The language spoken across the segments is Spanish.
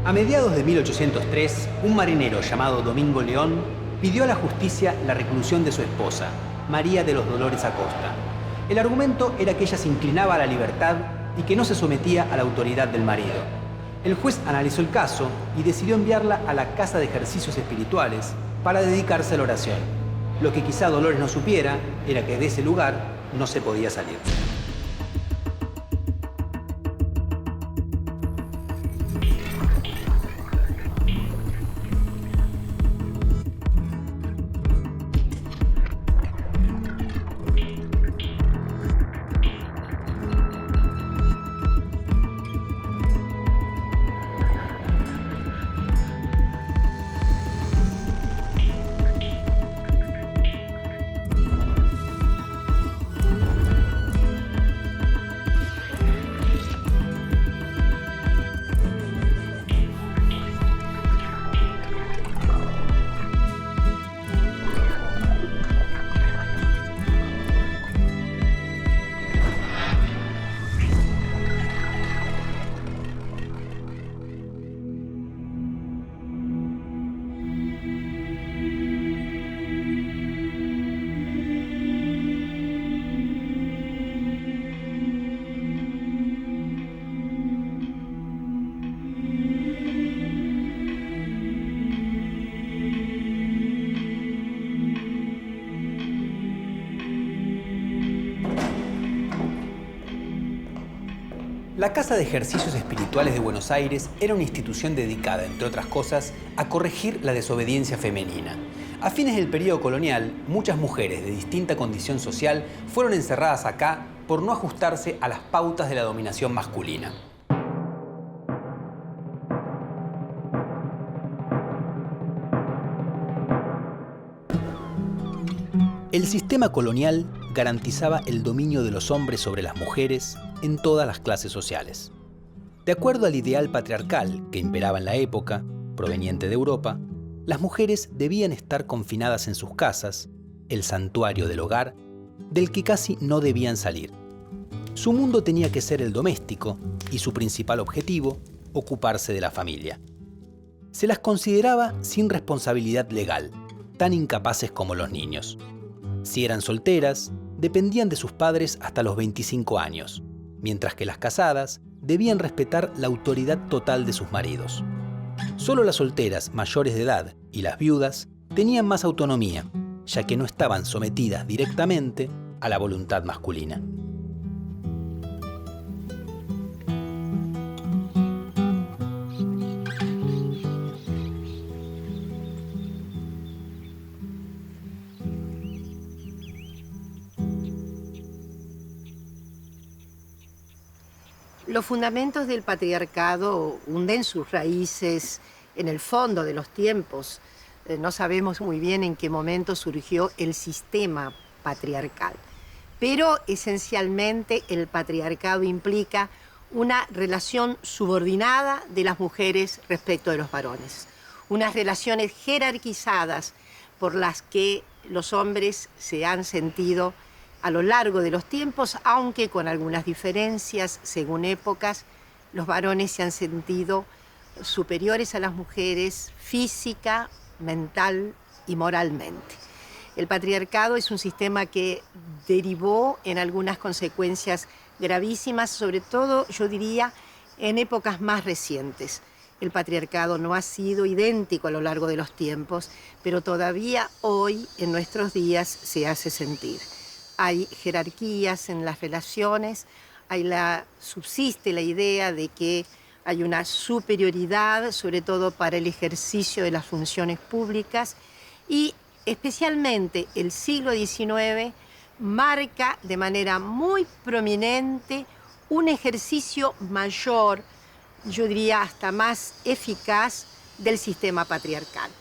A mediados de 1803, un marinero llamado Domingo León pidió a la justicia la reclusión de su esposa, María de los Dolores Acosta. El argumento era que ella se inclinaba a la libertad y que no se sometía a la autoridad del marido. El juez analizó el caso y decidió enviarla a la Casa de Ejercicios Espirituales para dedicarse a la oración. Lo que quizá Dolores no supiera era que de ese lugar no se podía salir. La Casa de Ejercicios Espirituales de Buenos Aires era una institución dedicada, entre otras cosas, a corregir la desobediencia femenina. A fines del periodo colonial, muchas mujeres de distinta condición social fueron encerradas acá por no ajustarse a las pautas de la dominación masculina. El sistema colonial garantizaba el dominio de los hombres sobre las mujeres en todas las clases sociales. De acuerdo al ideal patriarcal que imperaba en la época, proveniente de Europa, las mujeres debían estar confinadas en sus casas, el santuario del hogar, del que casi no debían salir. Su mundo tenía que ser el doméstico y su principal objetivo, ocuparse de la familia. Se las consideraba sin responsabilidad legal, tan incapaces como los niños. Si eran solteras, dependían de sus padres hasta los 25 años, mientras que las casadas debían respetar la autoridad total de sus maridos. Solo las solteras mayores de edad y las viudas tenían más autonomía, ya que no estaban sometidas directamente a la voluntad masculina. Los fundamentos del patriarcado hunden sus raíces en el fondo de los tiempos. No sabemos muy bien en qué momento surgió el sistema patriarcal, pero esencialmente el patriarcado implica una relación subordinada de las mujeres respecto de los varones, unas relaciones jerarquizadas por las que los hombres se han sentido a lo largo de los tiempos, aunque con algunas diferencias según épocas. Los varones se han sentido superiores a las mujeres física, mental y moralmente. El patriarcado es un sistema que derivó en algunas consecuencias gravísimas, sobre todo, yo diría, en épocas más recientes. El patriarcado no ha sido idéntico a lo largo de los tiempos, pero todavía hoy, en nuestros días, se hace sentir. Hay jerarquías en las relaciones, subsiste la idea de que hay una superioridad, sobre todo para el ejercicio de las funciones públicas, y especialmente el siglo XIX marca de manera muy prominente un ejercicio mayor, yo diría hasta más eficaz, del sistema patriarcal,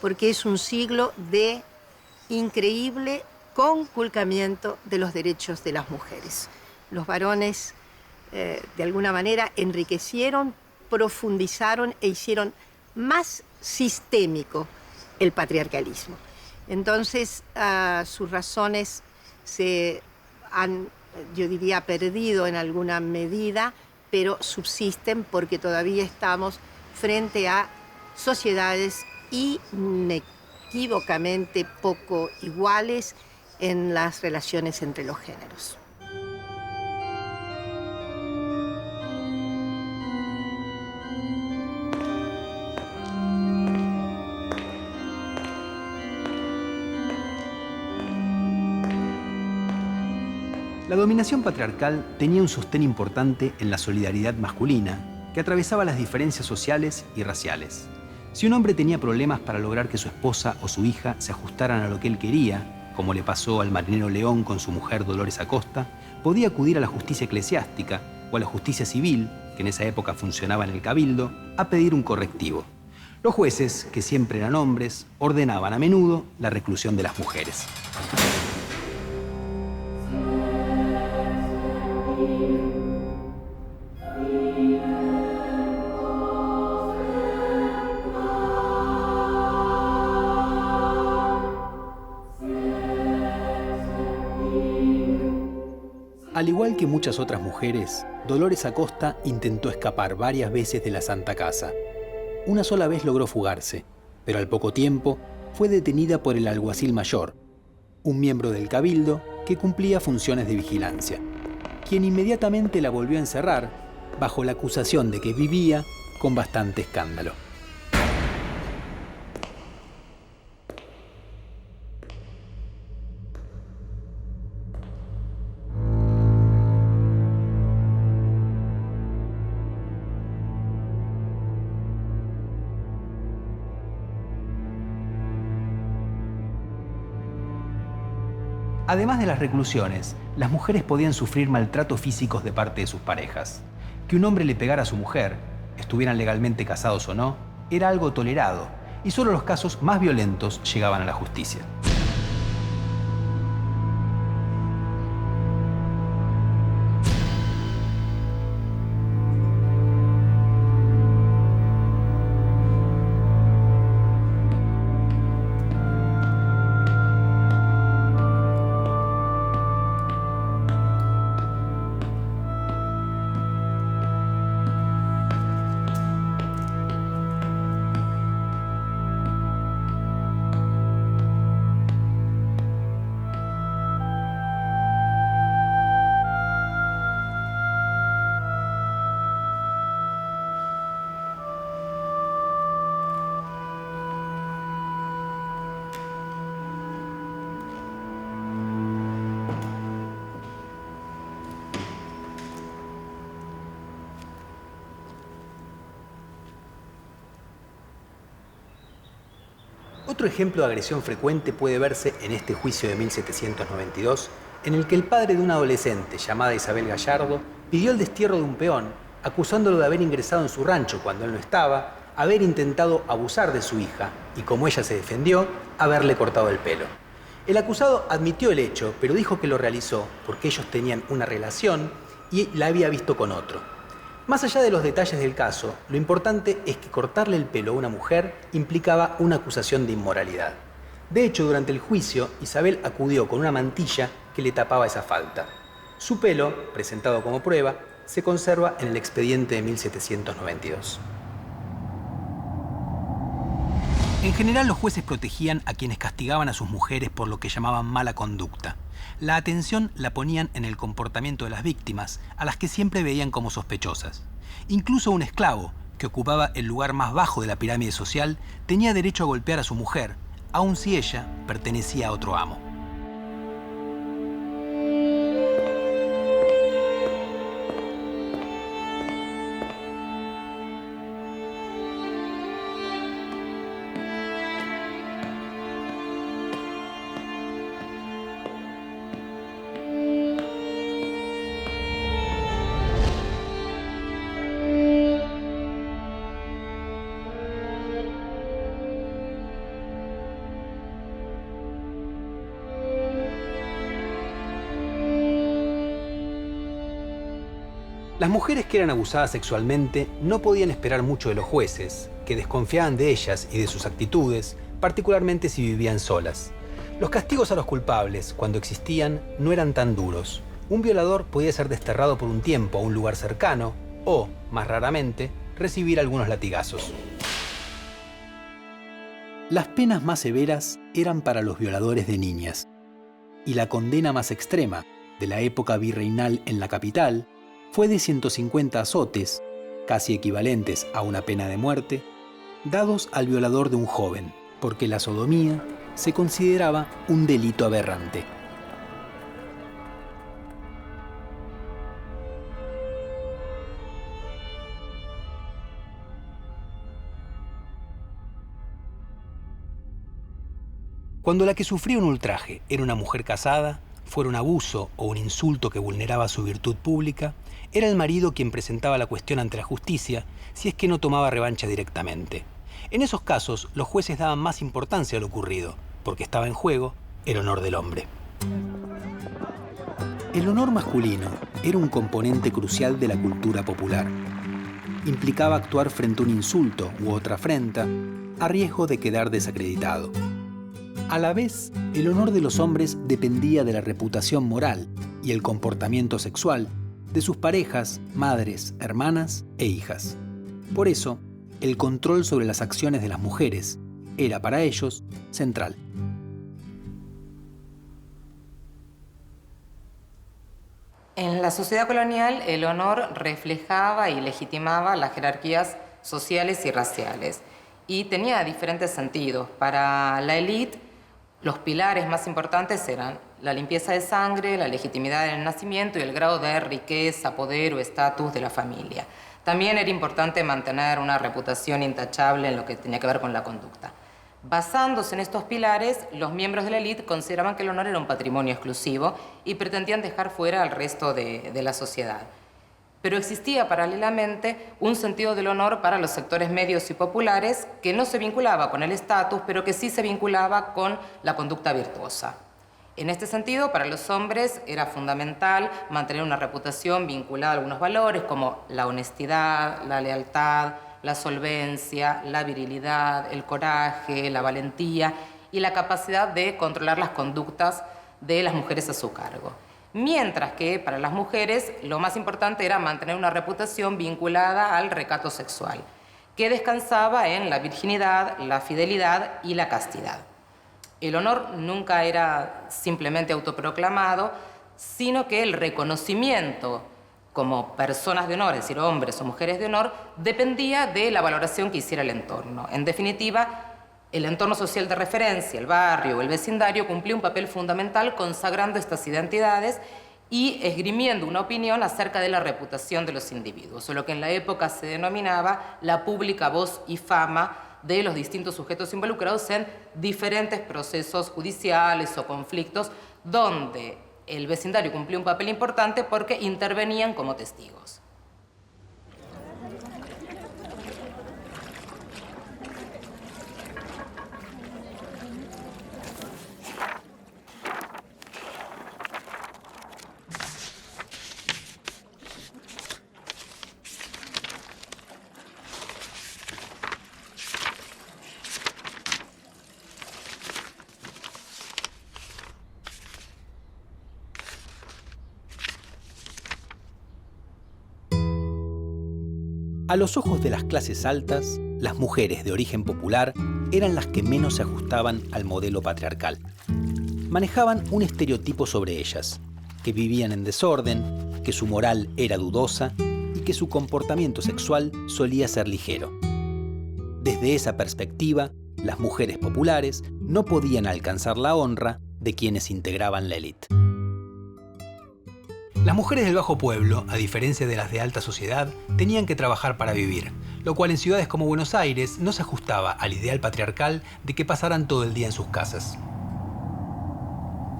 porque es un siglo de increíble conculcamiento de los derechos de las mujeres. Los varones, de alguna manera, enriquecieron, profundizaron e hicieron más sistémico el patriarcalismo. Entonces, sus razones se han, yo diría, perdido en alguna medida, pero subsisten porque todavía estamos frente a sociedades inequívocamente poco iguales en las relaciones entre los géneros. La dominación patriarcal tenía un sostén importante en la solidaridad masculina, que atravesaba las diferencias sociales y raciales. Si un hombre tenía problemas para lograr que su esposa o su hija se ajustaran a lo que él quería, como le pasó al marinero León con su mujer Dolores Acosta, podía acudir a la justicia eclesiástica o a la justicia civil, que en esa época funcionaba en el cabildo, a pedir un correctivo. Los jueces, que siempre eran hombres, ordenaban a menudo la reclusión de las mujeres. Al igual que muchas otras mujeres, Dolores Acosta intentó escapar varias veces de la Santa Casa. Una sola vez logró fugarse, pero al poco tiempo fue detenida por el alguacil mayor, un miembro del cabildo que cumplía funciones de vigilancia, quien inmediatamente la volvió a encerrar bajo la acusación de que vivía con bastante escándalo. Además de las reclusiones, las mujeres podían sufrir maltratos físicos de parte de sus parejas. Que un hombre le pegara a su mujer, estuvieran legalmente casados o no, era algo tolerado, y solo los casos más violentos llegaban a la justicia. Otro ejemplo de agresión frecuente puede verse en este juicio de 1792, en el que el padre de una adolescente llamada Isabel Gallardo pidió el destierro de un peón, acusándolo de haber ingresado en su rancho cuando él no estaba, haber intentado abusar de su hija y, como ella se defendió, haberle cortado el pelo. El acusado admitió el hecho, pero dijo que lo realizó porque ellos tenían una relación y la había visto con otro. Más allá de los detalles del caso, lo importante es que cortarle el pelo a una mujer implicaba una acusación de inmoralidad. De hecho, durante el juicio, Isabel acudió con una mantilla que le tapaba esa falta. Su pelo, presentado como prueba, se conserva en el expediente de 1792. En general, los jueces protegían a quienes castigaban a sus mujeres por lo que llamaban mala conducta. La atención la ponían en el comportamiento de las víctimas, a las que siempre veían como sospechosas. Incluso un esclavo, que ocupaba el lugar más bajo de la pirámide social, tenía derecho a golpear a su mujer, aun si ella pertenecía a otro amo. Las mujeres que eran abusadas sexualmente no podían esperar mucho de los jueces, que desconfiaban de ellas y de sus actitudes, particularmente si vivían solas. Los castigos a los culpables, cuando existían, no eran tan duros. Un violador podía ser desterrado por un tiempo a un lugar cercano o, más raramente, recibir algunos latigazos. Las penas más severas eran para los violadores de niñas, y la condena más extrema de la época virreinal en la capital fue de 150 azotes, casi equivalentes a una pena de muerte, dados al violador de un joven, porque la sodomía se consideraba un delito aberrante. Cuando la que sufría un ultraje era una mujer casada, fuera un abuso o un insulto que vulneraba su virtud pública, era el marido quien presentaba la cuestión ante la justicia si es que no tomaba revancha directamente. En esos casos, los jueces daban más importancia a lo ocurrido, porque estaba en juego el honor del hombre. El honor masculino era un componente crucial de la cultura popular. Implicaba actuar frente a un insulto u otra afrenta, a riesgo de quedar desacreditado. A la vez, el honor de los hombres dependía de la reputación moral y el comportamiento sexual de sus parejas, madres, hermanas e hijas. Por eso, el control sobre las acciones de las mujeres era para ellos central. En la sociedad colonial, el honor reflejaba y legitimaba las jerarquías sociales y raciales y tenía diferentes sentidos. Para la élite, los pilares más importantes eran la limpieza de sangre, la legitimidad del nacimiento y el grado de riqueza, poder o estatus de la familia. También era importante mantener una reputación intachable en lo que tenía que ver con la conducta. Basándose en estos pilares, los miembros de la élite consideraban que el honor era un patrimonio exclusivo y pretendían dejar fuera al resto de la sociedad. Pero existía paralelamente un sentido del honor para los sectores medios y populares que no se vinculaba con el estatus, pero que sí se vinculaba con la conducta virtuosa. En este sentido, para los hombres era fundamental mantener una reputación vinculada a algunos valores como la honestidad, la lealtad, la solvencia, la virilidad, el coraje, la valentía y la capacidad de controlar las conductas de las mujeres a su cargo. Mientras que para las mujeres lo más importante era mantener una reputación vinculada al recato sexual, que descansaba en la virginidad, la fidelidad y la castidad. El honor nunca era simplemente autoproclamado, sino que el reconocimiento como personas de honor, es decir, hombres o mujeres de honor, dependía de la valoración que hiciera el entorno. En definitiva, el entorno social de referencia, el barrio o el vecindario, cumplía un papel fundamental consagrando estas identidades y esgrimiendo una opinión acerca de la reputación de los individuos, o lo que en la época se denominaba la pública voz y fama de los distintos sujetos involucrados en diferentes procesos judiciales o conflictos donde el vecindario cumplía un papel importante porque intervenían como testigos. A los ojos de las clases altas, las mujeres de origen popular eran las que menos se ajustaban al modelo patriarcal. Manejaban un estereotipo sobre ellas, que vivían en desorden, que su moral era dudosa y que su comportamiento sexual solía ser ligero. Desde esa perspectiva, las mujeres populares no podían alcanzar la honra de quienes integraban la élite. Las mujeres del bajo pueblo, a diferencia de las de alta sociedad, tenían que trabajar para vivir, lo cual en ciudades como Buenos Aires no se ajustaba al ideal patriarcal de que pasaran todo el día en sus casas.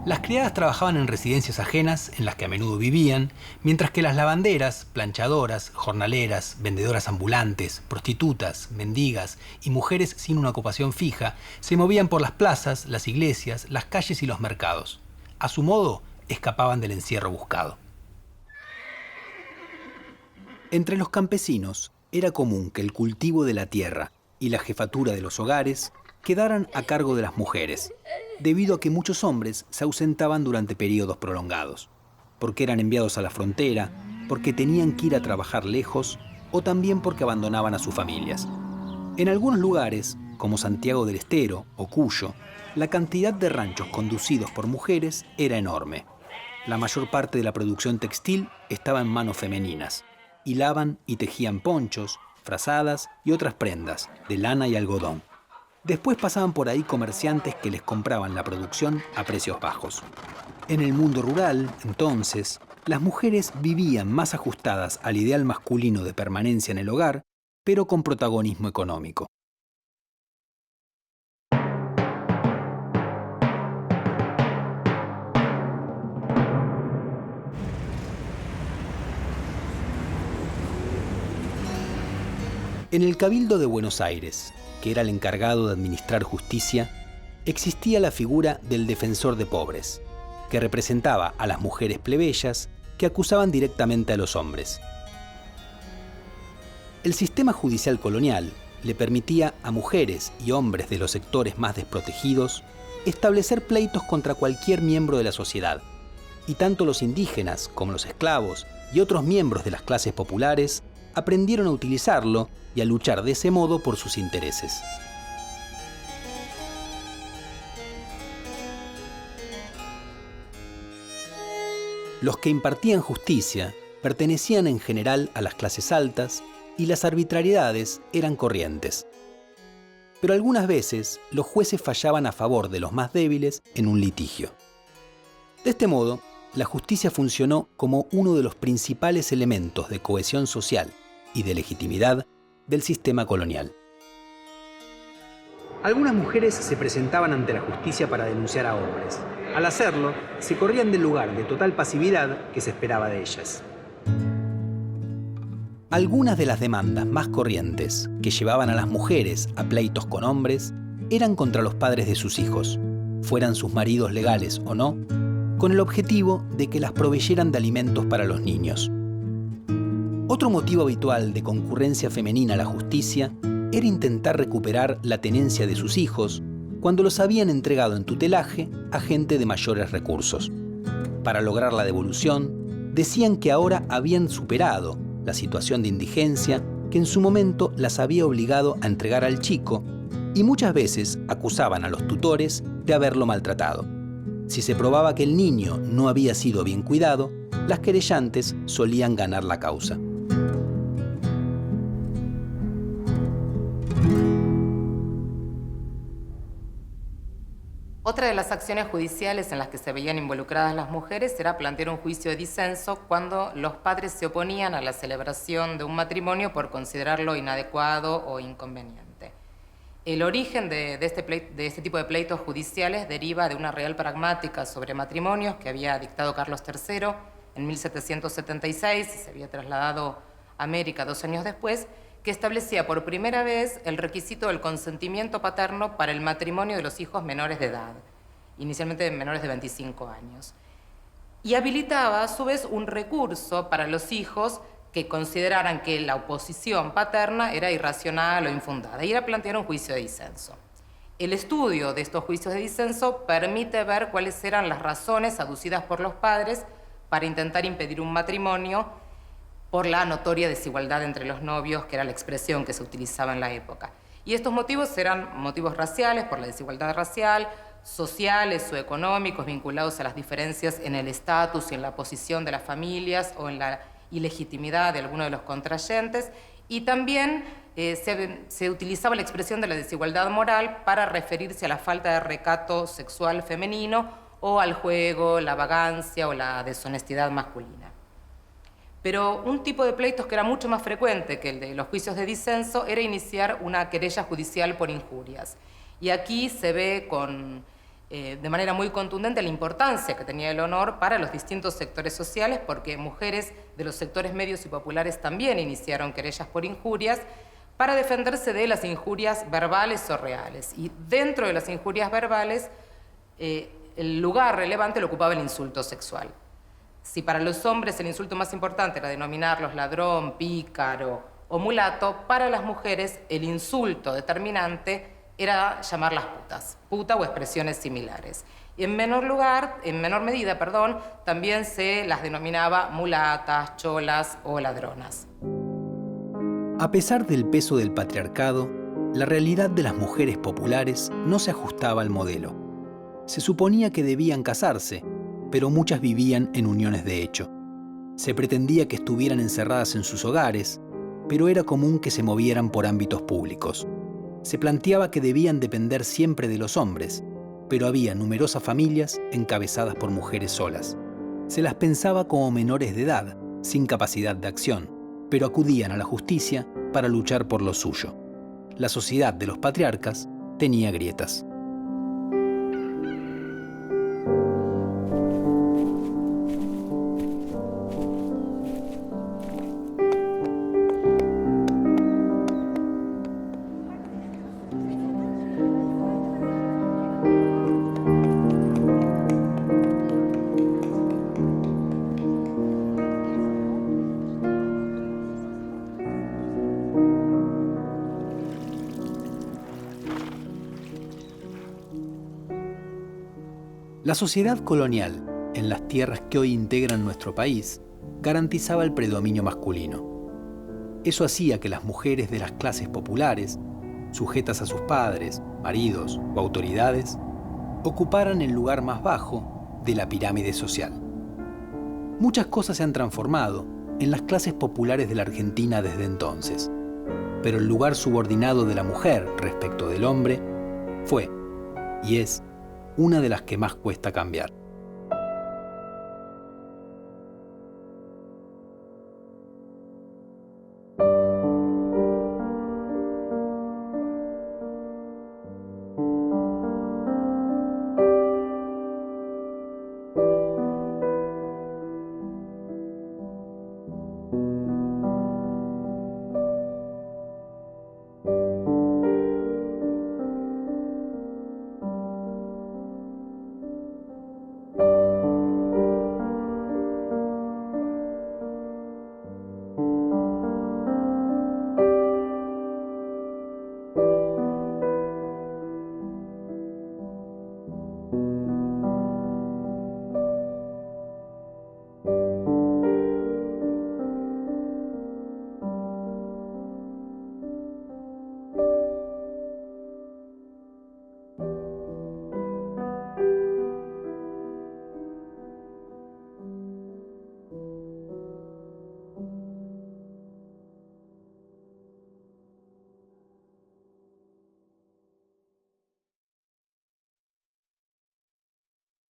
Las criadas trabajaban en residencias ajenas en las que a menudo vivían, mientras que las lavanderas, planchadoras, jornaleras, vendedoras ambulantes, prostitutas, mendigas y mujeres sin una ocupación fija se movían por las plazas, las iglesias, las calles y los mercados. A su modo, escapaban del encierro buscado. Entre los campesinos era común que el cultivo de la tierra y la jefatura de los hogares quedaran a cargo de las mujeres, debido a que muchos hombres se ausentaban durante periodos prolongados, porque eran enviados a la frontera, porque tenían que ir a trabajar lejos o también porque abandonaban a sus familias. En algunos lugares, como Santiago del Estero o Cuyo, la cantidad de ranchos conducidos por mujeres era enorme. La mayor parte de la producción textil estaba en manos femeninas. Hilaban y tejían ponchos, frazadas y otras prendas, de lana y algodón. Después pasaban por ahí comerciantes que les compraban la producción a precios bajos. En el mundo rural, entonces, las mujeres vivían más ajustadas al ideal masculino de permanencia en el hogar, pero con protagonismo económico. En el Cabildo de Buenos Aires, que era el encargado de administrar justicia, existía la figura del defensor de pobres, que representaba a las mujeres plebeyas que acusaban directamente a los hombres. El sistema judicial colonial le permitía a mujeres y hombres de los sectores más desprotegidos establecer pleitos contra cualquier miembro de la sociedad, y tanto los indígenas como los esclavos y otros miembros de las clases populares aprendieron a utilizarlo y a luchar de ese modo por sus intereses. Los que impartían justicia pertenecían en general a las clases altas y las arbitrariedades eran corrientes. Pero algunas veces los jueces fallaban a favor de los más débiles en un litigio. De este modo, la justicia funcionó como uno de los principales elementos de cohesión social y de legitimidad del sistema colonial. Algunas mujeres se presentaban ante la justicia para denunciar a hombres. Al hacerlo, se corrían del lugar de total pasividad que se esperaba de ellas. Algunas de las demandas más corrientes que llevaban a las mujeres a pleitos con hombres eran contra los padres de sus hijos, fueran sus maridos legales o no, con el objetivo de que las proveyeran de alimentos para los niños. Otro motivo habitual de concurrencia femenina a la justicia era intentar recuperar la tenencia de sus hijos cuando los habían entregado en tutelaje a gente de mayores recursos. Para lograr la devolución, decían que ahora habían superado la situación de indigencia que en su momento las había obligado a entregar al chico, y muchas veces acusaban a los tutores de haberlo maltratado. Si se probaba que el niño no había sido bien cuidado, las querellantes solían ganar la causa. Otra de las acciones judiciales en las que se veían involucradas las mujeres era plantear un juicio de disenso cuando los padres se oponían a la celebración de un matrimonio por considerarlo inadecuado o inconveniente. El origen de este tipo de pleitos judiciales deriva de una real pragmática sobre matrimonios que había dictado Carlos III en 1776 y se había trasladado a América 2 años después, que establecía por primera vez el requisito del consentimiento paterno para el matrimonio de los hijos menores de edad, inicialmente menores de 25 años. Y habilitaba a su vez un recurso para los hijos que consideraran que la oposición paterna era irracional o infundada, y era plantear un juicio de disenso. El estudio de estos juicios de disenso permite ver cuáles eran las razones aducidas por los padres para intentar impedir un matrimonio por la notoria desigualdad entre los novios, que era la expresión que se utilizaba en la época. Y estos motivos eran motivos raciales, por la desigualdad racial, sociales o económicos vinculados a las diferencias en el estatus y en la posición de las familias o en la ilegitimidad de alguno de los contrayentes, y también se utilizaba la expresión de la desigualdad moral para referirse a la falta de recato sexual femenino o al juego, la vagancia o la deshonestidad masculina. Pero un tipo de pleitos que era mucho más frecuente que el de los juicios de disenso era iniciar una querella judicial por injurias. Y aquí se ve de manera muy contundente la importancia que tenía el honor para los distintos sectores sociales, porque mujeres de los sectores medios y populares también iniciaron querellas por injurias para defenderse de las injurias verbales o reales. Y dentro de las injurias verbales, el lugar relevante lo ocupaba el insulto sexual. Si para los hombres el insulto más importante era denominarlos ladrón, pícaro o mulato, para las mujeres el insulto determinante era llamarlas putas, puta o expresiones similares. Y en menor medida, también se las denominaba mulatas, cholas o ladronas. A pesar del peso del patriarcado, la realidad de las mujeres populares no se ajustaba al modelo. Se suponía que debían casarse, pero muchas vivían en uniones de hecho. Se pretendía que estuvieran encerradas en sus hogares, pero era común que se movieran por ámbitos públicos. Se planteaba que debían depender siempre de los hombres, pero había numerosas familias encabezadas por mujeres solas. Se las pensaba como menores de edad, sin capacidad de acción, pero acudían a la justicia para luchar por lo suyo. La sociedad de los patriarcas tenía grietas. La sociedad colonial, en las tierras que hoy integran nuestro país, garantizaba el predominio masculino. Eso hacía que las mujeres de las clases populares, sujetas a sus padres, maridos o autoridades, ocuparan el lugar más bajo de la pirámide social. Muchas cosas se han transformado en las clases populares de la Argentina desde entonces, pero el lugar subordinado de la mujer respecto del hombre fue, y es, una de las que más cuesta cambiar.